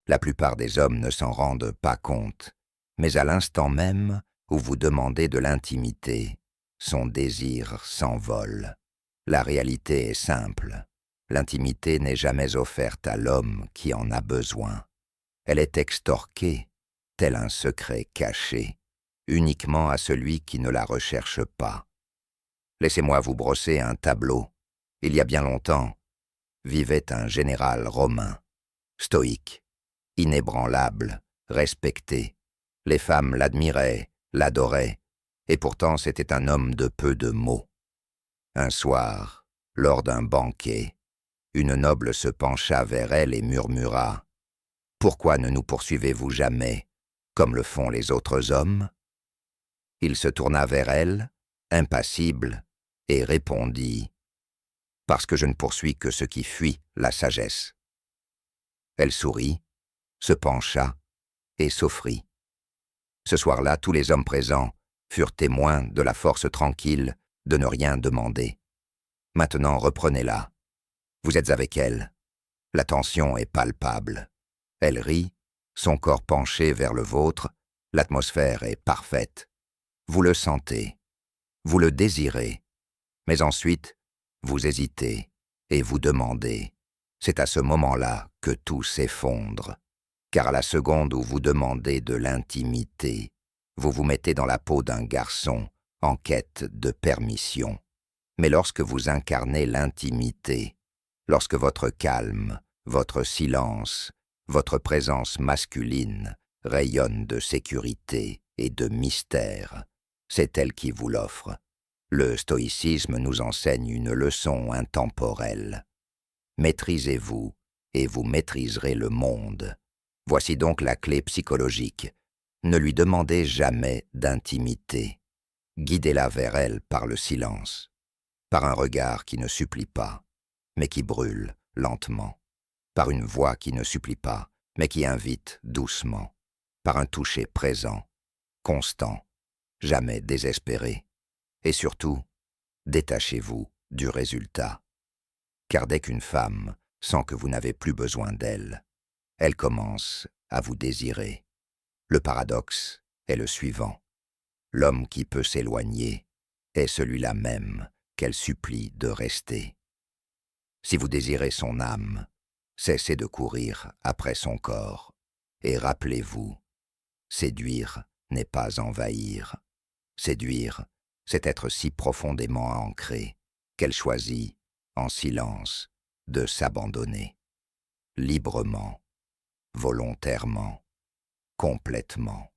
La plupart des hommes ne s'en rendent pas compte, mais à l'instant même où vous demandez de l'intimité, son désir s'envole. La réalité est simple. L'intimité n'est jamais offerte à l'homme qui en a besoin. Elle est extorquée, tel un secret caché, uniquement à celui qui ne la recherche pas. Laissez-moi vous brosser un tableau. Il y a bien longtemps, vivait un général romain, stoïque, inébranlable, respecté. Les femmes l'admiraient, l'adoraient, et pourtant c'était un homme de peu de mots. Un soir, lors d'un banquet, une noble se pencha vers elle et murmura « Pourquoi ne nous poursuivez-vous jamais, comme le font les autres hommes ?» Il se tourna vers elle, impassible, et répondit « Parce que je ne poursuis que ce qui fuit la sagesse. » Elle sourit, se pencha et s'offrit. Ce soir-là, tous les hommes présents furent témoins de la force tranquille de ne rien demander. Maintenant, reprenez-la. Vous êtes avec elle. La tension est palpable. Elle rit, son corps penché vers le vôtre, l'atmosphère est parfaite. Vous le sentez, vous le désirez, mais ensuite, vous hésitez et vous demandez. C'est à ce moment-là que tout s'effondre, car à la seconde où vous demandez de l'intimité, vous vous mettez dans la peau d'un garçon en quête de permission. Mais lorsque vous incarnez l'intimité, lorsque votre calme, votre silence, votre présence masculine rayonnent de sécurité et de mystère, c'est elle qui vous l'offre. Le stoïcisme nous enseigne une leçon intemporelle. Maîtrisez-vous et vous maîtriserez le monde. Voici donc la clé psychologique. Ne lui demandez jamais d'intimité. Guidez-la vers elle par le silence, par un regard qui ne supplie pas, mais qui brûle lentement, par une voix qui ne supplie pas, mais qui invite doucement, par un toucher présent, constant, jamais désespéré. Et surtout, détachez-vous du résultat. Car dès qu'une femme sent que vous n'avez plus besoin d'elle, elle commence à vous désirer. Le paradoxe est le suivant. L'homme qui peut s'éloigner est celui-là même qu'elle supplie de rester. Si vous désirez son âme, cessez de courir après son corps, et rappelez-vous, séduire n'est pas envahir. Séduire, c'est être si profondément ancré qu'elle choisit, en silence, de s'abandonner. Librement, volontairement, complètement.